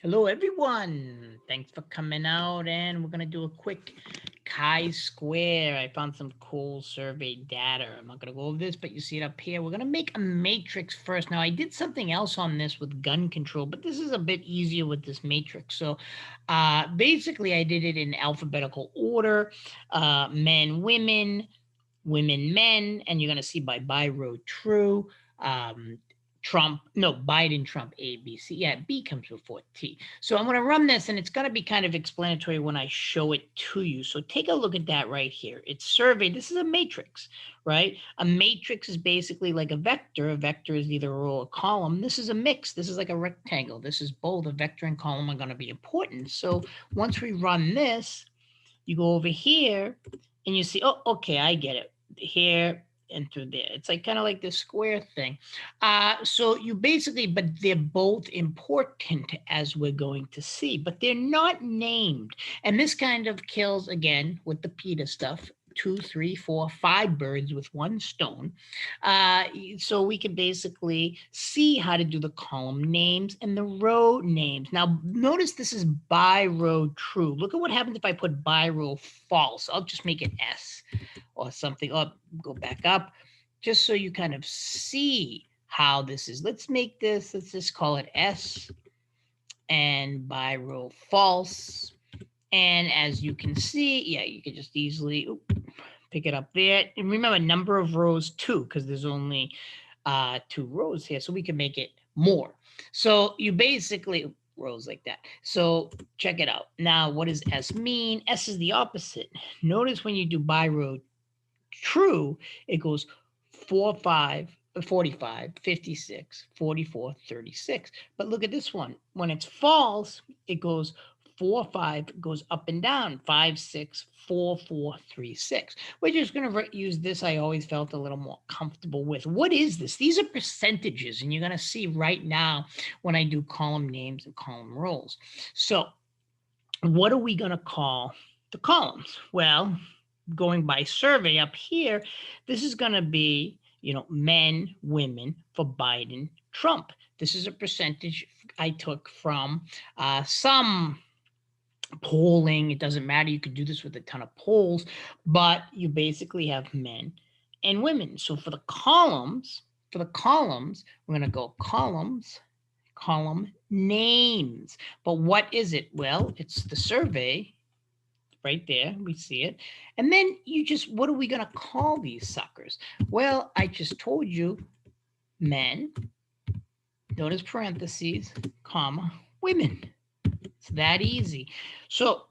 Hello, everyone. Thanks for coming out, and we're gonna do a quick chi-square. I found some cool survey data. I'm not gonna go over this, but you see it up here. We're gonna make a matrix first. Now, I did something else on this with gun control, but this is a bit easier with this matrix. So, basically, I did it in alphabetical order: men, women, women, men, and you're gonna see by row true. Um, Trump, no, Biden, Trump, A, B, C. Yeah, B comes before T. So I'm going to run this and it's going to be kind of explanatory when I show it to you. So take a look at that right here. It's survey. This is a matrix, right? A matrix is basically like a vector. A vector is either a row or column. This is a mix. This is like a rectangle. This is both a vector and column are going to be important. So once we run this, you go over here and you see, oh, okay, I get it. Here and through there. It's like kind of like this square thing. So you basically, but they're both important as we're going to see, but they're not named. And this kind of kills again with the PETA stuff. Two, three, four, five birds with one stone. Uh, so we can basically see how to do the column names and the row names. Now, notice this is by row true. Look at what happens if I put by row false. I'll just make it S or something. Or go back up just so you kind of see how this is. Let's just call it S and by row false. And as you can see, yeah, you can just easily pick it up there. And remember, number of rows two, because there's only two rows here, so we can make it more. So you basically rows like that. So check it out. Now, what does S mean? S is the opposite. Notice when you do by row true, it goes 4, 5, 45, 56, 44, 36. But look at this one. When it's false, it goes 4, 5, goes up and down, 5, 6, 4, 4, 3, 6. We're just going to use this. I always felt a little more comfortable with. What is this? These are percentages, and you're going to see right now when I do column names and column rows. So what are we going to call the columns? Well, going by survey up here, this is going to be, men, women for Biden, Trump. This is a percentage I took from some polling. It doesn't matter. You could do this with a ton of polls, but you basically have men and women. So for the columns, we're going to go column names. But what is it? Well, it's the survey right there. We see it. And then what are we going to call these suckers? Well, I just told you men, notice parentheses, comma, women. It's that easy. So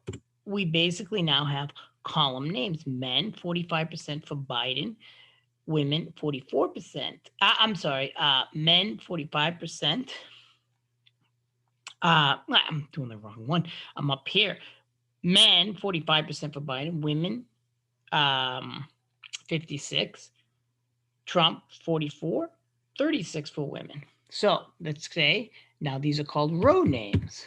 we basically now have column names: men, 45% for Biden; women, 44%. I'm sorry, men, 45%. I'm doing the wrong one. I'm up here. Men, 45% for Biden; women, 56; Trump, 44; 36 for women. So let's say now these are called row names.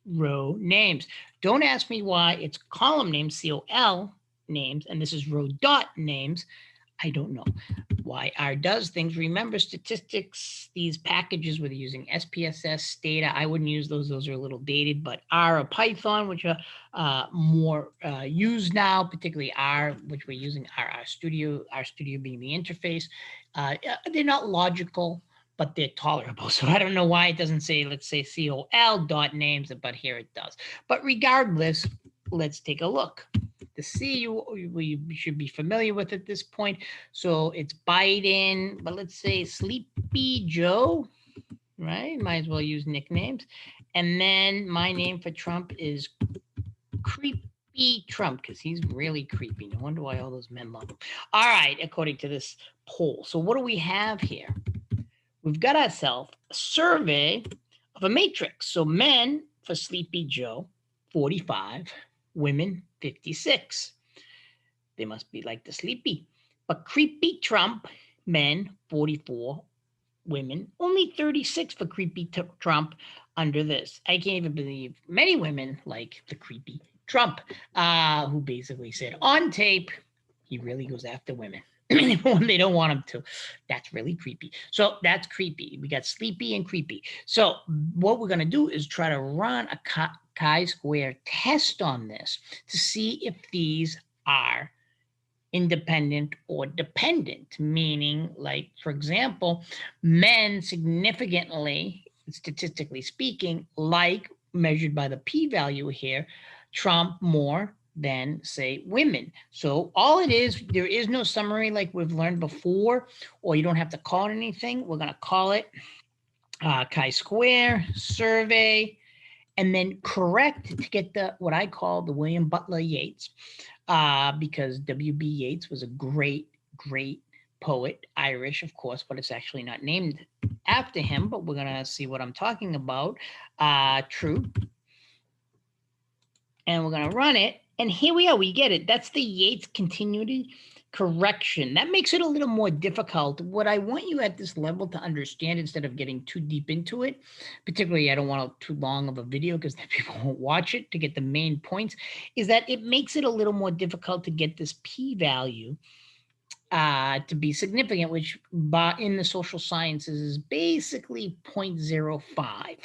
Row names. Don't ask me why it's column names, COL names, and this is row dot names. I don't know why R does things. Remember statistics, these packages where they're using SPSS, data, I wouldn't use those. Those are a little dated, but R or Python, which are more used now, particularly R, which we're using R Studio being the interface. They're not logical, but they're tolerable. So I don't know why it doesn't say, let's say COL dot names, but here it does. But regardless, let's take a look. The C we should be familiar with at this point. So it's Biden, but let's say Sleepy Joe, right? Might as well use nicknames. And then my name for Trump is Creepy Trump, because he's really creepy. No wonder why all those men love him. All right, according to this poll. So what do we have here? We've got ourselves a survey of a matrix. So men for Sleepy Joe, 45; women, 56. They must be like the sleepy. But creepy Trump, men, 44; women, only 36 for creepy Trump under this. I can't even believe many women like the creepy Trump, who basically said on tape, he really goes after women. when they don't want them to. That's really creepy. So that's creepy. We got sleepy and creepy. So what we're going to do is try to run a chi-square test on this to see if these are independent or dependent, meaning, like, for example, men significantly, statistically speaking, like measured by the p-value here, trump more than, say, women. So all it is, there is no summary like we've learned before, or you don't have to call it anything. We're going to call it chi-square survey, and then correct to get the what I call the William Butler Yates, because W.B. Yeats was a great, great poet, Irish, of course, but it's actually not named after him. But we're gonna see what I'm talking about. True, and we're gonna run it, and here we are. We get it. That's the Yates continuity correction. That makes it a little more difficult. What I want you at this level to understand, instead of getting too deep into it, particularly I don't want too long of a video because then people won't watch it, to get the main points, is that it makes it a little more difficult to get this p-value to be significant, which in the social sciences is basically 0.05.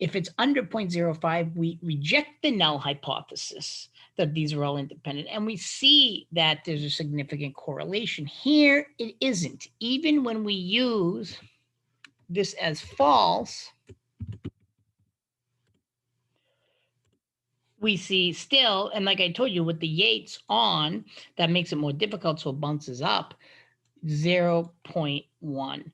If it's under 0.05, we reject the null hypothesis that these are all independent, and we see that there's a significant correlation. Here, it isn't. Even when we use this as false, we see still, and like I told you, with the Yates on, that makes it more difficult, so it bounces up 0.16.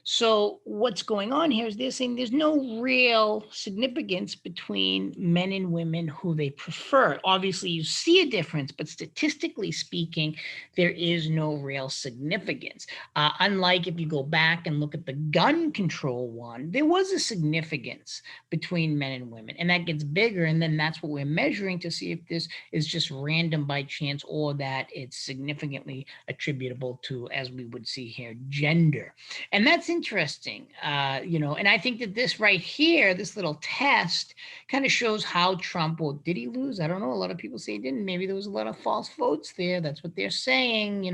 So what's going on here is they're saying there's no real significance between men and women who they prefer. Obviously, you see a difference, but statistically speaking, there is no real significance. Unlike if you go back and look at the gun control one, there was a significance between men and women, and that gets bigger, and then that's what we're measuring to see if this is just random by chance or that it's significantly attributable to, as we would see here, gender. And that's interesting, and I think that this right here, this little test, kind of shows how Trump, well, did he lose? I don't know. A lot of people say he didn't. Maybe there was a lot of false votes there. That's what they're saying.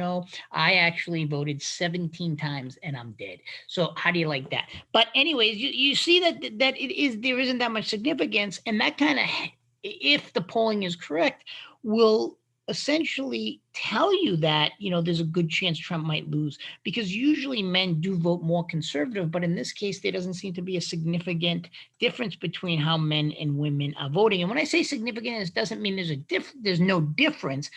I actually voted 17 times and I'm dead. So how do you like that? But anyways, you see that there isn't that much significance, and that kind of, if the polling is correct, will essentially tell you that there's a good chance Trump might lose, because usually men do vote more conservative, but in this case there doesn't seem to be a significant difference between how men and women are voting. And when I say significant, it doesn't mean there's no difference.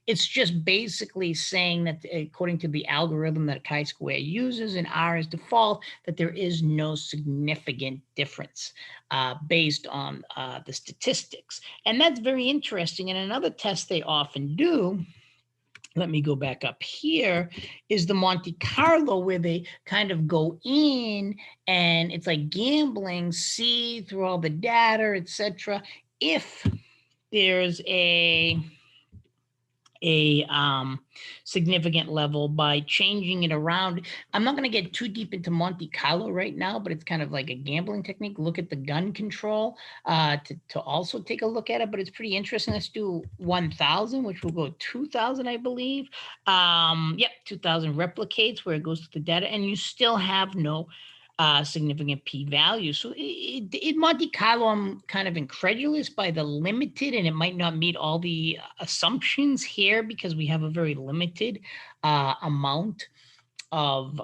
It's just basically saying that, according to the algorithm that chi-square uses in R as default, that there is no significant difference based on the statistics. And that's very interesting. And another test they often do, let me go back up here, is the Monte Carlo, where they kind of go in and it's like gambling, see through all the data, etc. If there's a significant level by changing it around. I'm not going to get too deep into Monte Carlo right now, but it's kind of like a gambling technique. Look at the gun control to also take a look at it, but it's pretty interesting. Let's do 1,000, which will go 2,000, I believe. 2,000 replicates where it goes to the data, and you still have no significant p-value. So in Monte Carlo, I'm kind of incredulous by the limited, and it might not meet all the assumptions here because we have a very limited amount of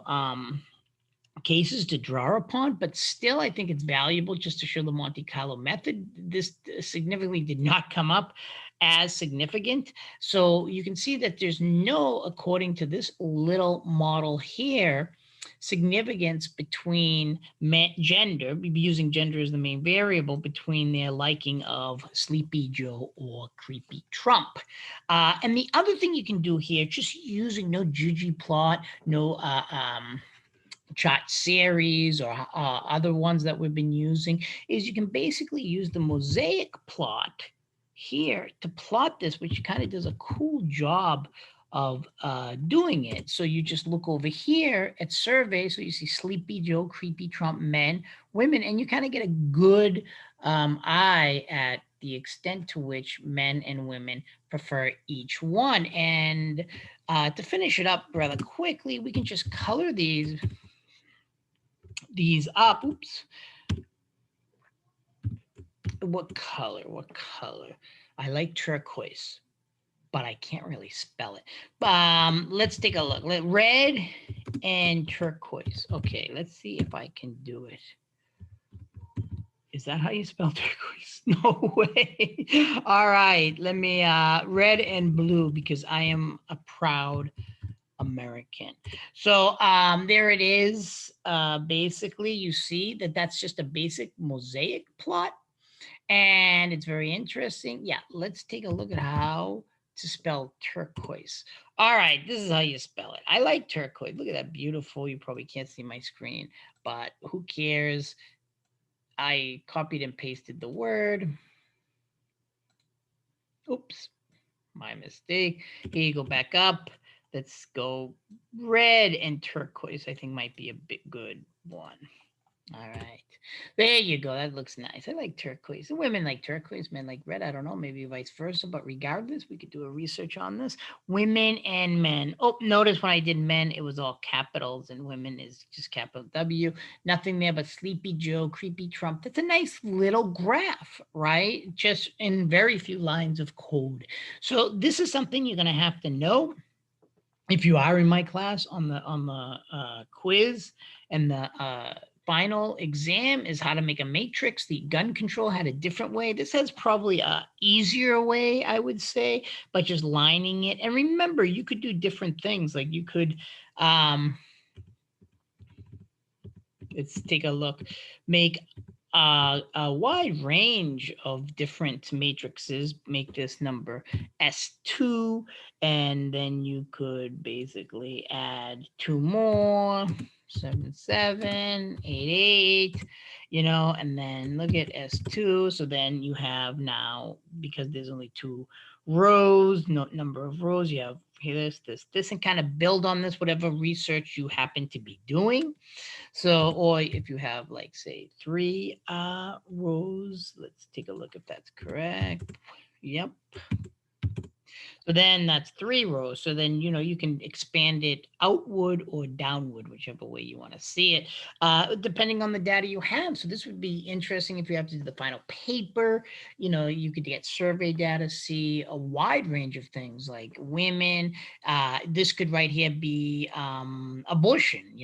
cases to draw upon, but still I think it's valuable just to show the Monte Carlo method. This significantly did not come up as significant. So you can see that there's no, according to this little model here, significance between gender, using gender as the main variable, between their liking of Sleepy Joe or Creepy Trump. And the other thing you can do here, just using no ggplot, no chart series or other ones that we've been using, is you can basically use the mosaic plot here to plot this, which kind of does a cool job of doing it. So you just look over here at survey. So you see Sleepy Joe, Creepy Trump, men, women, and you kind of get a good eye at the extent to which men and women prefer each one. And to finish it up rather quickly, we can just color these up. Oops. What color? What color? I like turquoise, but I can't really spell it. Let's take a look. Red and turquoise. Okay, let's see if I can do it. Is that how you spell turquoise? No way. All right, let me red and blue because I am a proud American. So there it is. Basically, you see that that's just a basic mosaic plot, and it's very interesting. Yeah, let's take a look at how to spell turquoise. All right, this is how you spell it. I like turquoise. Look at that, beautiful. You probably can't see my screen, but who cares? I copied and pasted the word. Oops, my mistake. Here you go back up. Let's go red and turquoise. I think might be a bit good one. All right. There you go. That looks nice. I like turquoise. Women like turquoise, men like red. I don't know, maybe vice versa. But regardless, we could do a research on this. Women and men. Oh, notice when I did men, it was all capitals, and women is just capital W. Nothing there but Sleepy Joe, Creepy Trump. That's a nice little graph, right? Just in very few lines of code. So this is something you're going to have to know if you are in my class on the quiz, and the final exam is how to make a matrix. The gun control had a different way. This has probably a easier way, I would say, by just lining it. And remember, you could do different things. Like you could let's take a look, make a wide range of different matrices. Make this number S2, and then you could basically add two more, 7, 7, 8, 8, and then look at S2. So then you have now, because there's only two rows, no number of rows, you have here, this, and kind of build on this, whatever research you happen to be doing. So, or if you have like say three rows, let's take a look if that's correct. Yep. So then that's three rows. So then, you can expand it outward or downward, whichever way you want to see it, depending on the data you have. So this would be interesting if you have to do the final paper. You could get survey data, see a wide range of things like women. This could right here be abortion,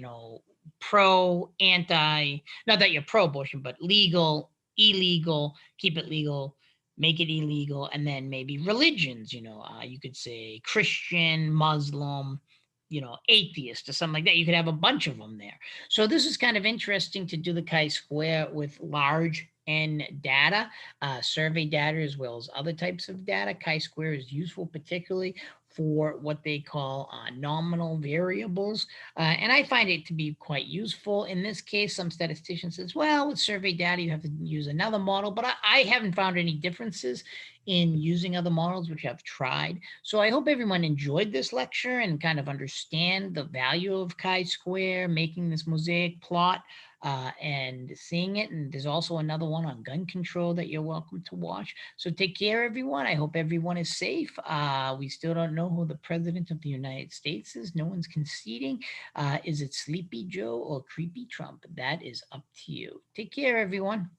pro, anti, not that you're pro abortion, but legal, illegal, keep it legal, make it illegal, and then maybe religions. You could say Christian, Muslim, atheist, or something like that. You could have a bunch of them there. So this is kind of interesting to do the chi-square with large N data, survey data, as well as other types of data. Chi-square is useful particularly for what they call nominal variables. And I find it to be quite useful. In this case, some statistician says, well, with survey data, you have to use another model, but I haven't found any differences in using other models, which I've tried. So I hope everyone enjoyed this lecture and kind of understand the value of chi-square, making this mosaic plot, and seeing it. And there's also another one on gun control that you're welcome to watch. So take care, everyone. I hope everyone is safe. We still don't know who the president of the United States is. No one's conceding. Is it Sleepy Joe or Creepy Trump? That is up to you. Take care, everyone.